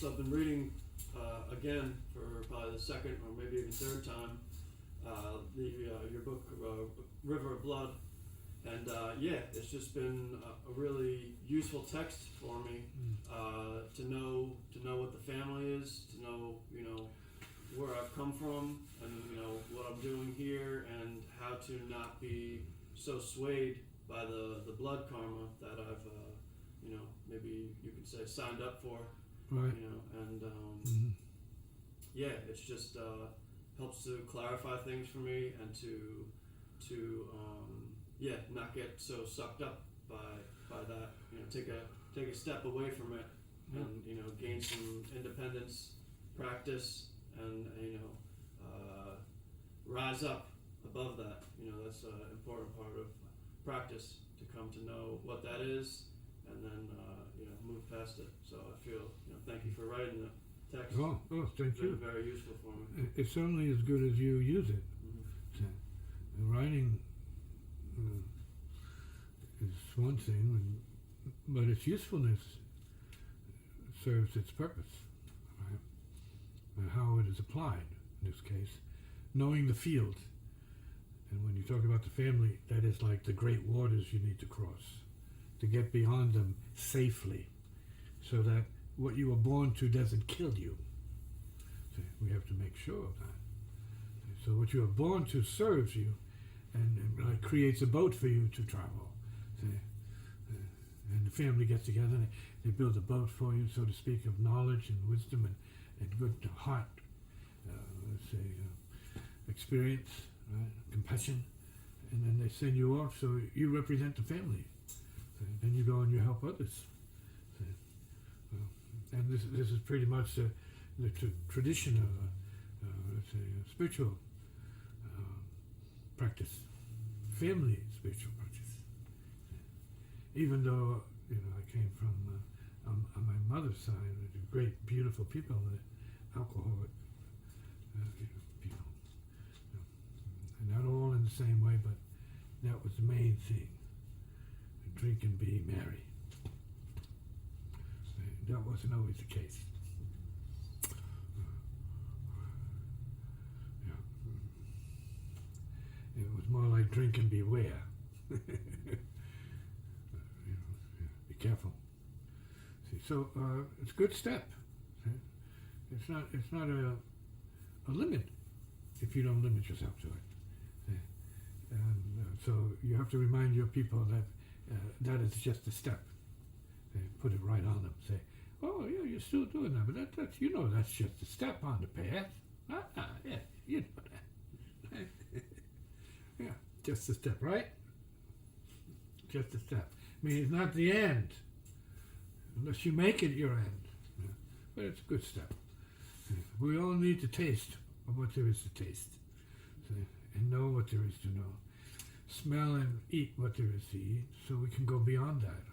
So I've been reading again for probably the second or maybe even third time your book River of Blood, and it's just been a really useful text for me to know what the family is, to know where I've come from, and what I'm doing here, and how to not be so swayed by the blood karma that I've maybe you could say signed up for, Right. And it's just helps to clarify things for me, and to not get so sucked up by that, take a step away from it, and gain some independence, practice, and rise up above that. That's an important part of practice, to come to know what that is, and then move past it. So I feel thank you for writing the text. Oh, thank It's been you. very useful for me. It's only as good as you use it. Mm-hmm. So, writing is one thing, but its usefulness serves its purpose, right? And how it is applied in this case, knowing the field. And when you talk about the family, that is like the great waters you need to cross to get beyond them safely, so that what you were born to doesn't kill you. So we have to make sure of that. So what you are born to serves you, and creates a boat for you to travel. See? And the family gets together, they build a boat for you, so to speak, of knowledge and wisdom and good heart, experience, right? Compassion, and then they send you off, so you represent the family. So then you go and you help others. So, and this is pretty much the tradition of spiritual practice, family spiritual practice. Even though I came from on my mother's side, great, beautiful people, alcoholic people, and not all in the same way, but that was the main thing: drink and be merry. That wasn't always the case. It was more like drink and beware. Be careful. See, so it's a good step. It's not a limit if you don't limit yourself to it. And so you have to remind your people that that is just a step. Put it right on them. Say, oh yeah, you're still doing that, but that's that's just a step on the path. Yeah, you know that. Yeah, just a step, right? Just a step. I mean, it's not the end. Unless you make it your end. Yeah. But it's a good step. We all need to taste of what there is to taste. And know what there is to know. Smell and eat what there is to eat, so we can go beyond that.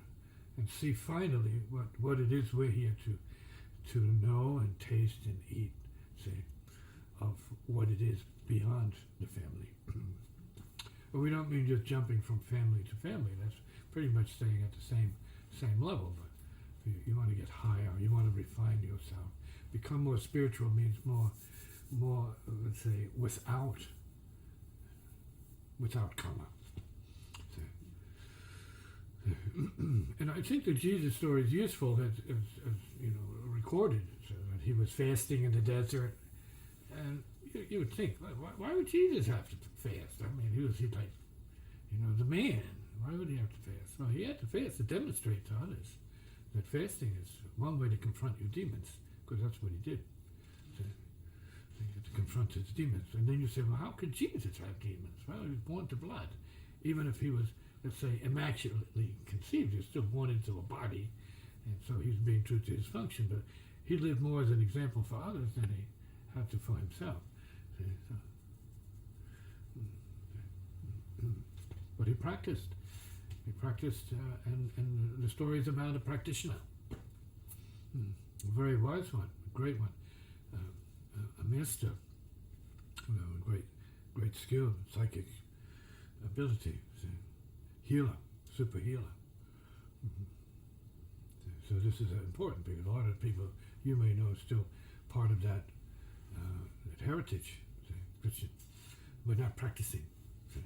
And see finally what it is we're here to know and taste and eat, of what it is beyond the family. But we don't mean just jumping from family to family. That's pretty much staying at the same level. But you want to get higher. You want to refine yourself. Become more spiritual means more. Let's say without karma. And I think the Jesus story is useful as recorded. So that he was fasting in the desert, and you would think, why would Jesus have to fast? I mean, he was like, the man. Why would he have to fast? Well, he had to fast to demonstrate to others that fasting is one way to confront your demons, because that's what he did. So he had to confront his demons. And then you say, well, how could Jesus have demons? Well, he was born to blood. Even if he was, let's say, immaculately conceived, he was still born into a body, and so he's being true to his function. But he lived more as an example for others than he had to for himself. But he practiced. And the story is about a practitioner. A very wise one, a great one, a master, great skill, psychic ability, healer, super healer. So this is important, because a lot of people you may know, is still part of that, that heritage, see, Christian, but not practicing. See,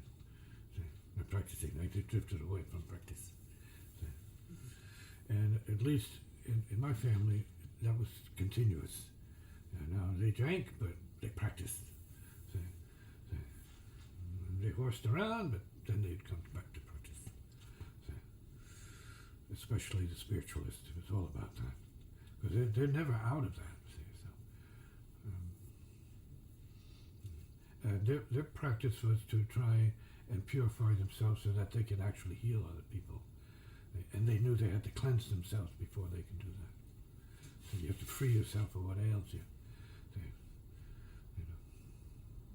not practicing. They drifted away from practice. See. And at least in my family, that was continuous. Now they drank, but they practiced. See. They horsed around, but then they'd come back to practice. See. Especially the spiritualists, it was all about that. Because they're never out of that. See. So, their practice was to try and purify themselves so that they could actually heal other people. And they knew they had to cleanse themselves before they can do that. So you have to free yourself of what ails you.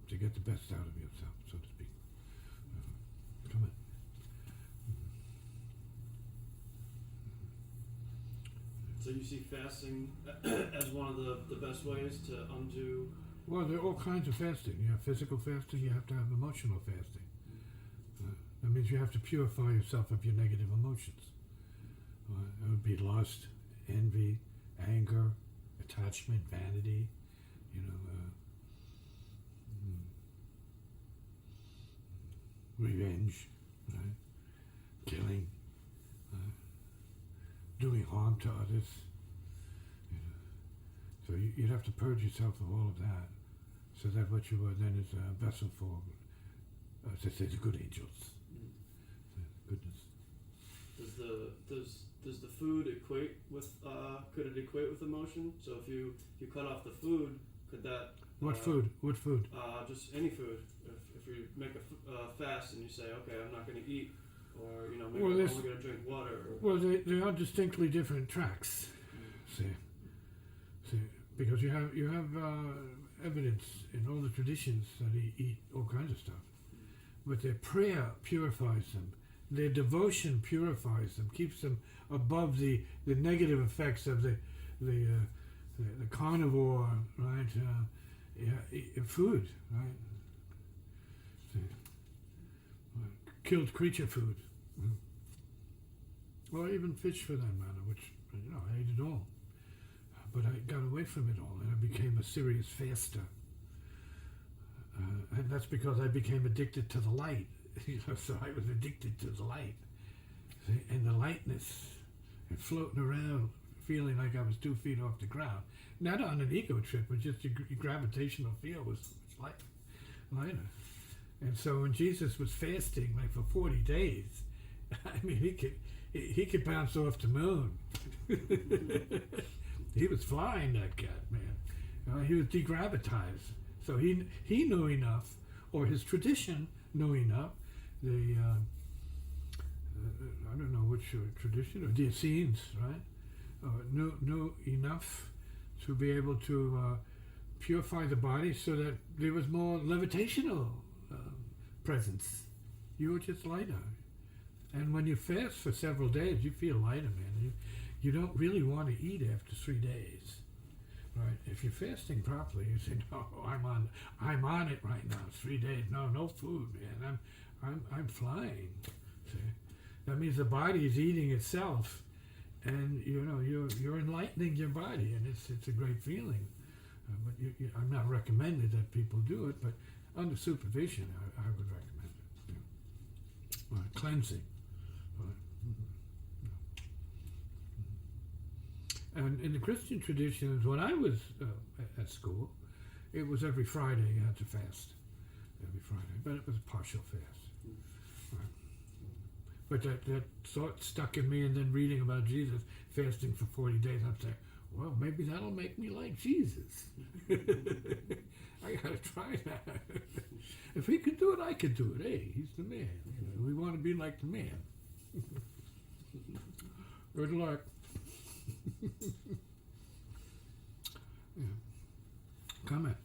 To get the best out of yourself, so to speak. Come on. So you see fasting as one of the best ways to undo? Well, there are all kinds of fasting. You have physical fasting, you have to have emotional fasting. That means you have to purify yourself of your negative emotions. It would be lust, envy, anger, attachment, vanity, revenge, right? Killing, doing harm to others. So you'd have to purge yourself of all of that, so that what you are then is a vessel for, as I say, the good angels. Goodness. Does the food equate with? Could it equate with emotion? So if you cut off the food, could that? What food? What food? Just any food. If you make a fast and you say, okay, I'm not going to eat, or maybe I'm only going to drink water. Well, they are distinctly different tracks. See, because you have evidence in all the traditions that they eat all kinds of stuff, but their prayer purifies them. Their devotion purifies them, keeps them above the negative effects of the carnivore, right? Food, right? Killed creature food, or even fish for that matter, which I ate it all. But I got away from it all, and I became a serious faster. And that's because I became addicted to the light. So I was addicted to the light, see? And the lightness, and floating around, feeling like I was 2 feet off the ground. Not on an ego trip, but just the gravitational field was lighter. And so when Jesus was fasting, like for 40 days, I mean, he could bounce off the moon. He was flying, that cat, man. He was degravitized. So he knew enough, or his tradition knew enough. I don't know which tradition, or the Essenes, right? Knew enough to be able to purify the body so that there was more levitational presence. You were just lighter. And when you fast for several days, you feel lighter, man. You don't really want to eat after 3 days, right? If you're fasting properly, you say, no, I'm on it right now. 3 days, no food, man. I'm flying. See? That means the body is eating itself, and you're enlightening your body, and it's a great feeling. But I'm not recommended that people do it, but under supervision, I would recommend it. Cleansing. And in the Christian traditions, when I was at school, it was every Friday you had to fast. Every Friday. But it was a partial fast. Right. But that thought stuck in me, and then reading about Jesus fasting for 40 days, I'm saying, well, maybe that'll make me like Jesus. I gotta try that. If he could do it, I could do it. Hey, he's the man. We want to be like the man. Good luck. Yeah. Comment.